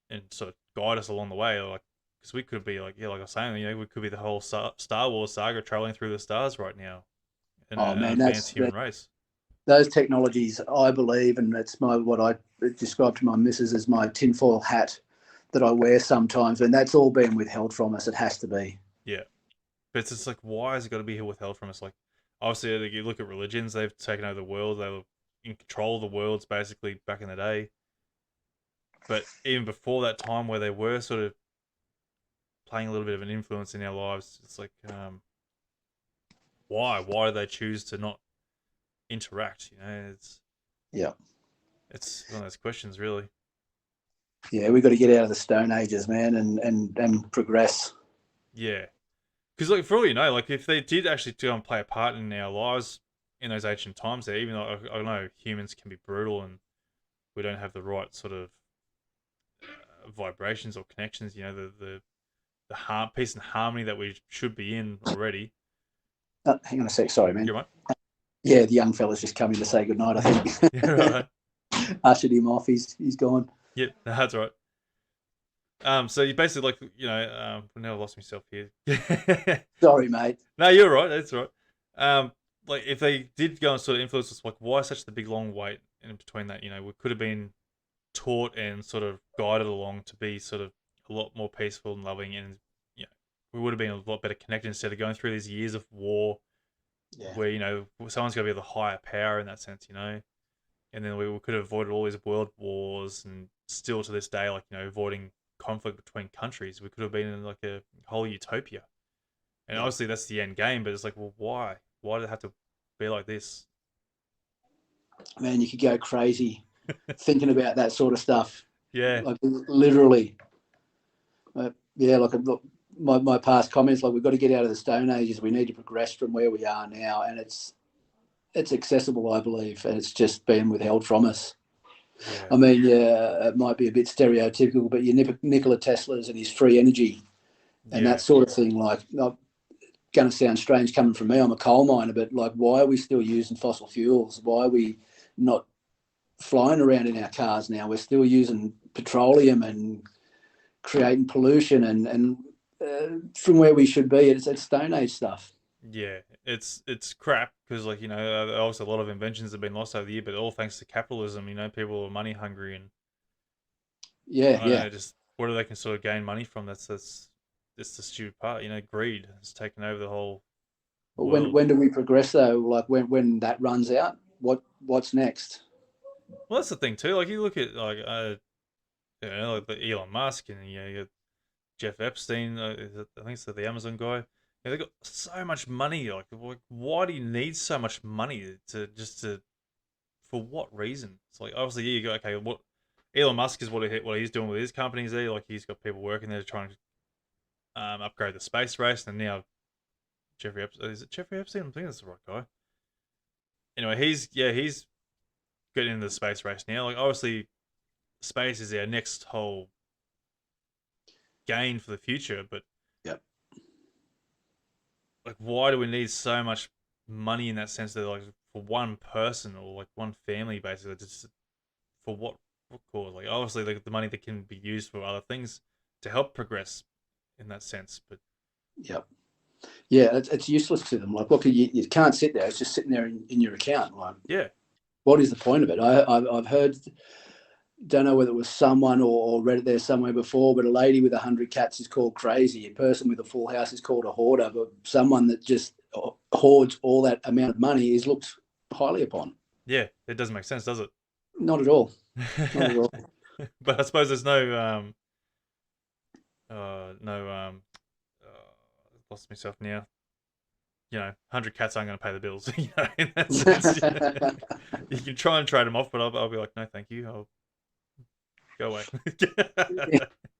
and sort of guide us along the way. Like, because we could be like, yeah, like I was saying, you know, we could be the whole Star Wars saga traveling through the stars right now in Oh an man, advanced human race. those technologies. I believe, and that's what I describe to my missus as my tinfoil hat that I wear sometimes, and that's all being withheld from us. It has to be. Yeah, but it's just like, why has it got to be withheld from us? Like, obviously, like, you look at religions; they've taken over the world. They were in control of the worlds basically back in the day. But even before that time, where they were sort of playing a little bit of an influence in our lives, it's like, why? Why do they choose to not interact? You know, Yeah. it's one of those questions, really. Yeah, we've got to get out of the Stone Ages, man, and progress. Yeah, because like for all you know, like if they did actually go and play a part in our lives in those ancient times, there, even though I know humans can be brutal and we don't have the right sort of vibrations or connections, you know, the peace and harmony that we should be in already. Hang on a sec. Sorry, man. You're right. Yeah, the young fella's just coming to say goodnight, I You're think. right. Ushered him off. He's gone. Yep, that's right. So you basically like, you know, now I've lost myself here. Sorry, mate. No, you're right. That's right. Like if they did go and sort of influence us, like why such the big long wait in between that? You know, we could have been taught and sort of guided along to be sort of a lot more peaceful and loving, and you know, we would have been a lot better connected instead of going through these years of war, Yeah. where you know someone's got to be the higher power in that sense, you know, and then we could have avoided all these world wars, and still to this day, like you know, avoiding conflict between countries, we could have been in like a whole utopia. And Yeah. obviously that's the end game, but it's like, well, why? Why did it have to be like this? Man, you could go crazy thinking about that sort of stuff. Yeah, Like literally. Yeah, like look, my past comments, like we've got to get out of the Stone Ages. We need to progress from where we are now, and it's accessible, I believe, and it's just been withheld from us. yeah, I mean, yeah, it might be a bit stereotypical, but your Nikola Tesla's and his free energy and that yeah, sort of thing. Like, not going to sound strange coming from me. I'm a coal miner, but like, why are we still using fossil fuels? Why are we not flying around in our cars now? We're still using petroleum and creating pollution, from where we should be, it's Stone Age stuff. yeah. It's crap because like you know, also a lot of inventions have been lost over the year, but all thanks to capitalism. You know, people are money hungry, and Yeah, I don't yeah. know, just where they can sort of gain money from. That's the stupid part. You know, greed has taken over the whole But world. when do we progress though? Like when that runs out, what's next? Well, that's the thing too. Like you look at like you know, like the Elon Musk and you know, you got Jeff Epstein. I think it's the Amazon guy. Yeah, they got so much money. Like, why do you need so much money to just to for what reason? It's like obviously yeah, you go okay. What Elon Musk is what he's doing with his companies there. Like he's got people working there trying to upgrade the space race, and now Jeffrey Epstein is it Jeffrey Epstein? I think that's the right guy. Anyway, he's getting into the space race now. Like obviously, space is our next whole gain for the future, but Yep. like why do we need so much money in that sense that like for one person or like one family basically just for what cause? Like obviously like the money that can be used for other things to help progress in that sense, but Yep. Yeah, it's useless to them. Like, look, you can't sit there. It's just sitting there in your account. Like, yeah, what is the point of it? I've heard, don't know whether it was someone or read it there somewhere before, but a lady with 100 cats is called crazy. A person with a full house is called a hoarder. But someone that just hoards all that amount of money is looked highly upon. yeah, it doesn't make sense, does it? Not at all. Not at all. But I suppose there's no lost myself now. 100 cats aren't going to pay the bills. In that sense, you can try and trade them off, but I'll be like, no, thank you. I'll go away.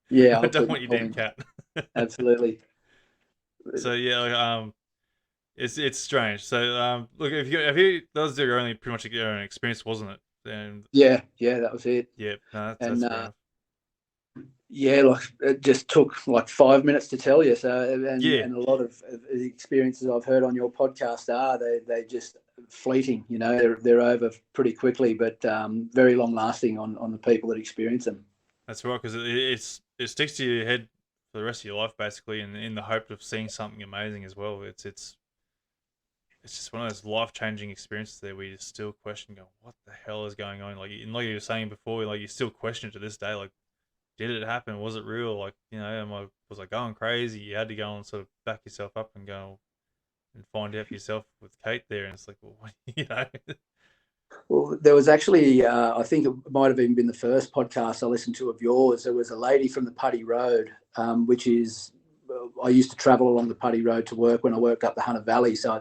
Yeah, I I'll don't put want your your damn point. cat. Absolutely. So yeah, it's strange. So look, if you that was your only pretty much your own experience, wasn't it? And Yeah, that was it. yeah, no, that's And fair enough. yeah, like it just took like 5 minutes to tell you. So, Yeah, and a lot of the experiences I've heard on your podcast are they just fleeting. They're over pretty quickly, but very long lasting on the people that experience them. that's right, because it sticks to your head for the rest of your life, basically, and in the hope of seeing something amazing as well. It's just one of those life changing experiences there where you still question, go, what the hell is going on? Like you were saying before, like you still question it to this day. Like, did it happen? Was it real? Like, was I going crazy? You had to go and sort of back yourself up and go and find out for yourself with Kate there. And it's like, well, you know, Well, there was actually, I think it might have even been the first podcast I listened to of yours. There was a lady from the Putty Road, which is, I used to travel along the Putty Road to work when I worked up the Hunter Valley. So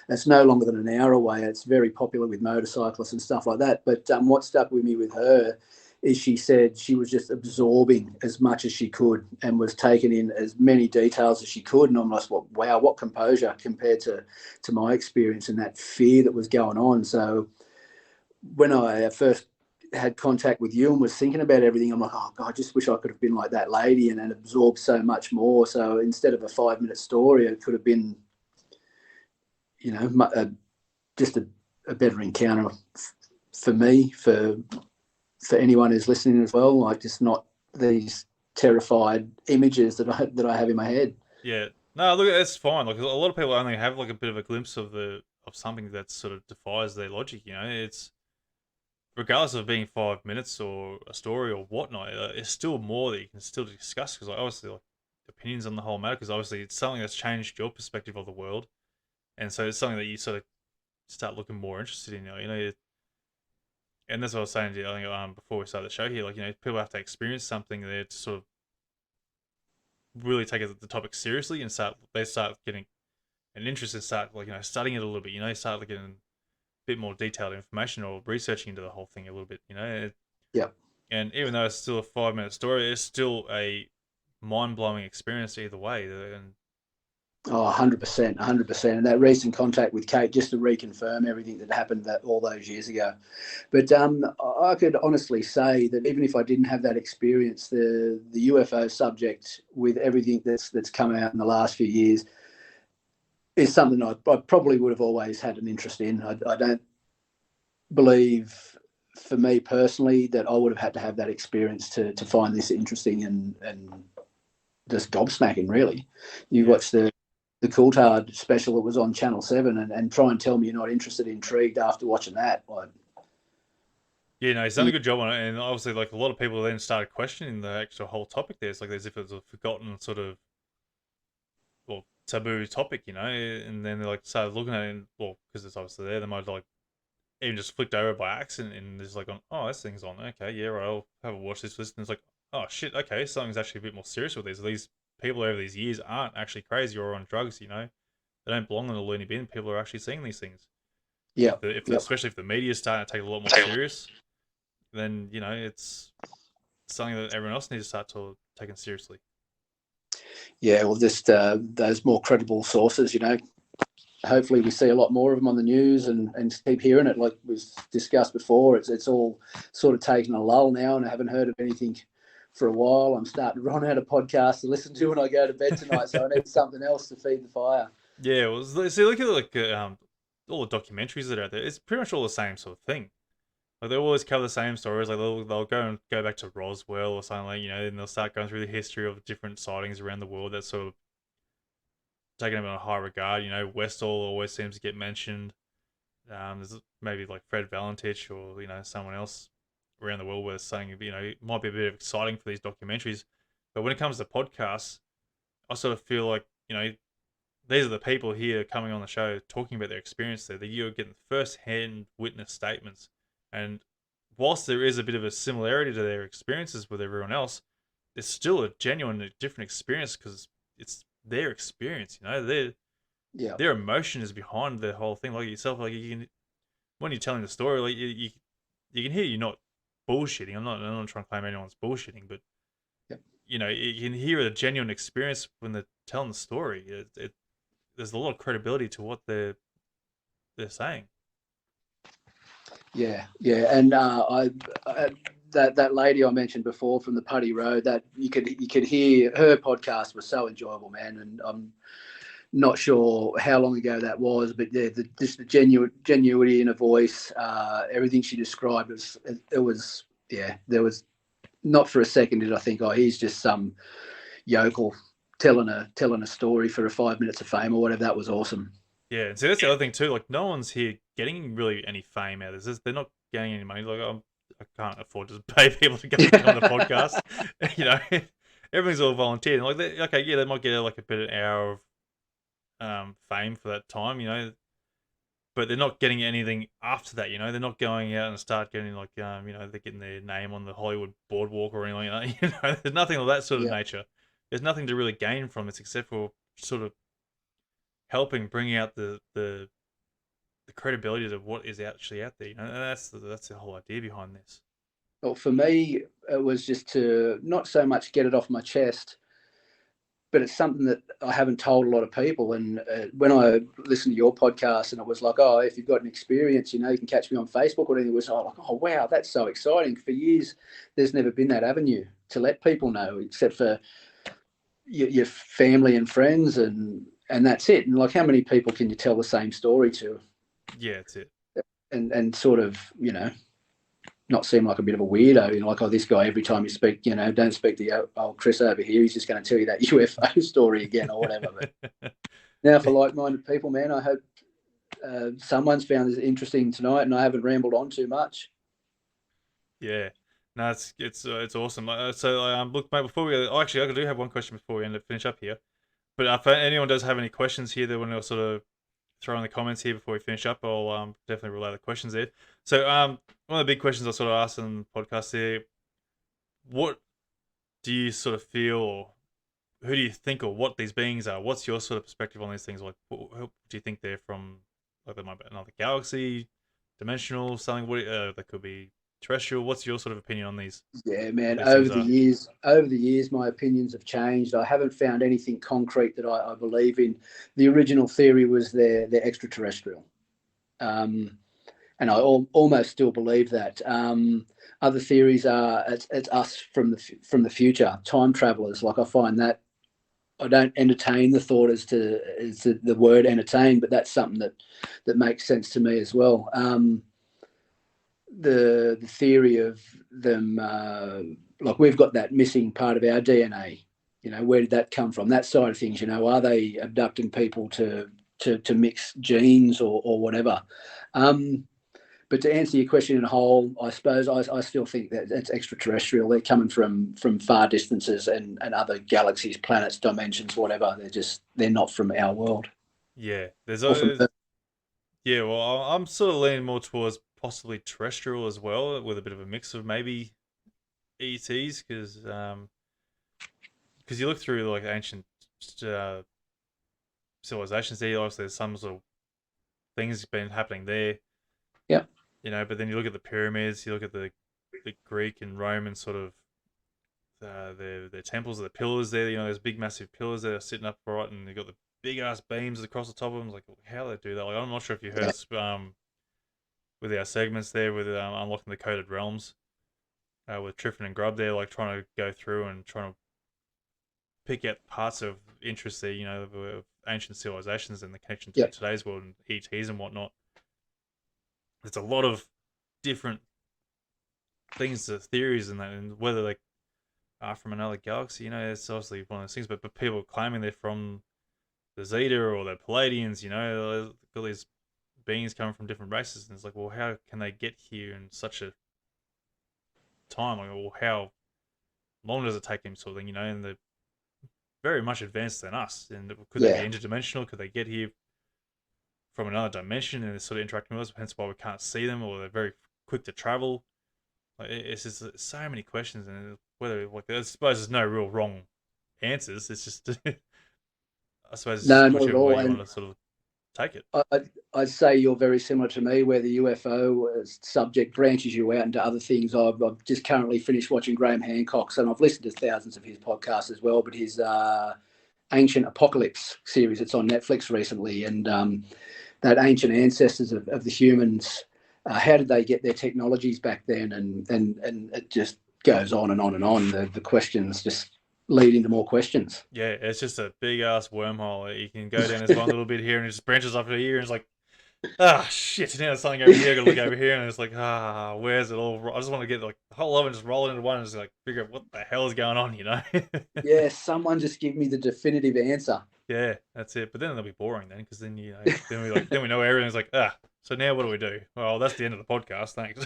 it's no longer than an hour away. It's very popular with motorcyclists and stuff like that. But what stuck with me with her is she said she was just absorbing as much as she could and was taking in as many details as she could. And I'm like, well, wow, what composure compared to my experience and that fear that was going on. So when I first had contact with you and was thinking about everything, I'm like, oh God, I just wish I could have been like that lady and absorbed so much more. So instead of a 5 minute story, it could have been, just a better encounter for me, for anyone who's listening as well. Like just not these terrified images that I have in my head. yeah. No, look, it's fine. Like a lot of people only have like a bit of a glimpse of something that sort of defies their logic. It's regardless of being 5 minutes or a story or whatnot. It's still more that you can still discuss because like, obviously like opinions on the whole matter because obviously it's something that's changed your perspective of the world, and so it's something that you sort of start looking more interested in. And that's what I was saying to you, I think, before we start the show here. Like, people have to experience something there to sort of really take the topic seriously and start getting an interest and start like studying it a little bit. Start like getting a bit more detailed information or researching into the whole thing a little bit. Yeah. And even though it's still a 5 minute story, it's still a mind blowing experience either way. And Oh, 100%, 100%. And that recent contact with Kate, just to reconfirm everything that happened all those years ago. But I could honestly say that even if I didn't have that experience, the UFO subject with everything that's come out in the last few years is something I probably would have always had an interest in. I don't believe, for me personally, that I would have had to have that experience to find this interesting and just gobsmacking, really. You yeah, watch the Coulthard special that was on Channel 7 and try and tell me you're not interested, intrigued after watching that. Like, yeah, no, he's done a good job on it, and obviously, like a lot of people then started questioning the actual whole topic. There, it's like as if it was a forgotten sort of well taboo topic, and then they like started looking at it, and, well, because it's obviously there, they might like even just flicked over by accident and just like, oh, this thing's on. Okay, yeah, right, I'll have a watch this list. And it's like, oh shit, okay, something's actually a bit more serious with these. These people over these years aren't actually crazy or on drugs. They don't belong in the loony bin. People are actually seeing these things. yeah, yeah. Especially if the media's starting to take it a lot more serious, then it's something that everyone else needs to start to taking seriously. Yeah, well, just those more credible sources, hopefully we see a lot more of them on the news and keep hearing it. Like we've discussed before, it's all sort of taken a lull now, and I haven't heard of anything for a while. I'm starting to run out of podcasts to listen to when I go to bed tonight, so I need something else to feed the fire. Yeah, well, see, look at all the documentaries that are out there. It's pretty much all the same sort of thing. Like they always cover the same stories. Like they'll go back to Roswell or something like and they'll start going through the history of different sightings around the world that sort of taken up in a high regard. Westall always seems to get mentioned. There's maybe like Fred Valentich or someone else around the world where it's saying it might be a bit exciting for these documentaries, but when it comes to podcasts, I sort of feel like these are the people here coming on the show talking about their experience there. That you're getting first hand witness statements, and whilst there is a bit of a similarity to their experiences with everyone else, it's still a genuine different experience because it's their experience. Yeah. Their emotion is behind the whole thing. Like yourself, like you can when you're telling the story, like you can hear you're not bullshitting. I'm not trying to claim anyone's bullshitting, but Yep. you can hear a genuine experience when they're telling the story. There's a lot of credibility to what they're saying. Yeah, yeah, and that lady I mentioned before from the Putty Road, that you could hear her podcast was so enjoyable, man. And I'm not sure how long ago that was, but yeah, just the genuinity in her voice, everything she described was yeah. There was not for a second did I think, oh, he's just some yokel telling a story for a 5 minutes of fame or whatever. That was awesome. Yeah, and so that's the other thing too. Like, no one's here getting really any fame out of this. They're not getting any money. Like, I can't afford to pay people to come on the podcast. You know, everything's all volunteer. And like, okay, yeah, they might get like a bit an hour of fame for that time. But they're not getting anything after that. They're not going out and start getting like they're getting their name on the Hollywood boardwalk or anything. There's nothing of that sort of Yeah. nature. There's nothing to really gain from this except for sort of helping bring out the credibility of what is actually out there. And that's the whole idea behind this. Well, for me, it was just to not so much get it off my chest, but it's something that I haven't told a lot of people. And when I listened to your podcast, and it was like, oh, if you've got an experience, you can catch me on Facebook or anything. It was like, oh, wow, that's so exciting. For years, there's never been that avenue to let people know, except for your family and friends, and that's it. And like, how many people can you tell the same story to? Yeah, that's it. And sort of, not seem like a bit of a weirdo, like, oh, this guy, every time you speak, don't speak to old Chris over here. He's just going to tell you that UFO story again or whatever. But now, for like-minded people, man, I hope someone's found this interesting tonight, and I haven't rambled on too much. Yeah. No, it's awesome. Look, mate. Before we go, actually, I do have one question before we finish up here. But if anyone does have any questions here, they want to sort of throw in the comments here before we finish up, I'll definitely relay the questions there. So one of the big questions I sort of asked in the podcast here: what do you sort of feel, or who do you think, or what these beings are? What's your sort of perspective on these things? Like, do you think they're from, like, they might be another galaxy, dimensional, something? What that could be terrestrial. What's your sort of opinion on Yeah, what man. these things Over the are? years, over the years, my opinions have changed. I haven't found anything concrete that I believe in. The original theory was they're extraterrestrial. And I almost still believe that. Other theories are it's us from the future, time travelers. Like, I find that I don't entertain the thought as to the word entertain, but that's something that makes sense to me as well. The theory of them, like, we've got that missing part of our DNA. Where did that come from? That side of things. Are they abducting people to mix genes or whatever? But to answer your question in whole, I suppose I still think that it's extraterrestrial. They're coming from far distances and other galaxies, planets, dimensions, whatever. They're not from our world Yeah, or from Earth. yeah. Well, I'm sort of leaning more towards possibly terrestrial as well, with a bit of a mix of maybe ETs, because you look through like ancient uh, civilizations there. Obviously, there's some sort of things been happening there, Yeah, But then you look at the pyramids, you look at the Greek and Roman sort of their temples, the pillars there. There's big massive pillars that are sitting upright, and they've got the big ass beams across the top of them. Like, how do they do that? Like, I'm not sure if you heard yeah, us with our segments there with unlocking the coded realms with Triffin and Grub there, like trying to go through and trying to pick out parts of interest there, of ancient civilizations and the connection to yeah, today's world and ETs and whatnot. There's a lot of different things, theories, and that, and whether they are from another galaxy. It's obviously one of those things. But people claiming they're from the Zeta or the Palladians. All these beings coming from different races, and it's like, well, how can they get here in such a time? Like, well, how long does it take them, sort of thing? And they're very much advanced than us. And could they be yeah, interdimensional? Could they get here from another dimension and they're sort of interacting with us? Hence why we can't see them, or they're very quick to travel. Like, it's just so many questions, and whether like I suppose there's no real wrong answers. It's just I suppose it's No, just not at whichever way all. you And want to sort of take it. I'd say you're very similar to me, where the UFO subject branches you out into other things. I've just currently finished watching Graham Hancock's, and I've listened to thousands of his podcasts as well. But his Ancient Apocalypse series, it's on Netflix recently, and that ancient ancestors of the humans, how did they get their technologies back then? And it just goes on and on and on. The questions just lead into more questions. Yeah, it's just a big ass wormhole. You can go down this one little bit here, and it just branches off to here, and it's like, ah, shit. Now there's something over here. I gotta look over here, and it's like, where's it all? I just want to get like the whole of it, just roll into one, and just like figure out what the hell is going on, you know? Yeah, someone just give me the definitive answer. Yeah, that's it. But then it'll be boring then, because then then we know everything's like, so now what do we do? Well, that's the end of the podcast. Thanks.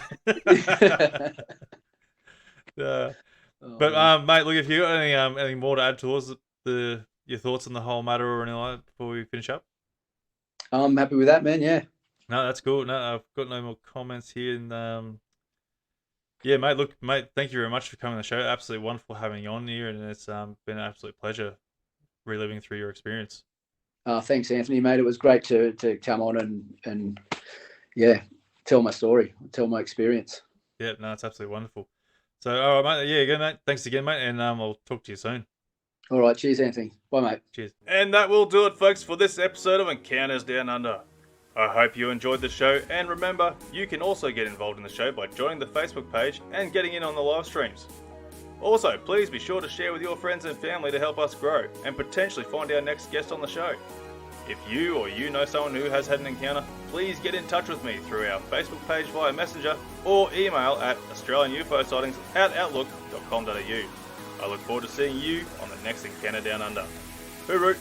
But mate, look, if you got anything more to add towards your thoughts on the whole matter or anything like that before we finish up? I'm happy with that, man. Yeah. No, that's cool. No, I've got no more comments here. And yeah, mate. Look, mate. Thank you very much for coming on the show. Absolutely wonderful having you on here, and it's been an absolute pleasure reliving through your experience. Thanks, Anthony, mate. It was great to come on and yeah, tell my story, tell my experience. Yeah, no, it's absolutely wonderful. So, all right, mate. Yeah, again, mate. Thanks again, mate, and I'll talk to you soon. All right, cheers, Anthony. Bye, mate. Cheers. And that will do it, folks, for this episode of Encounters Down Under. I hope you enjoyed the show, and remember, you can also get involved in the show by joining the Facebook page and getting in on the live streams. Also, please be sure to share with your friends and family to help us grow and potentially find our next guest on the show. If you or you know someone who has had an encounter, please get in touch with me through our Facebook page via Messenger or email at australianufosighting@outlook.com.au. I look forward to seeing you on the next Encounter Down Under. Hooroo!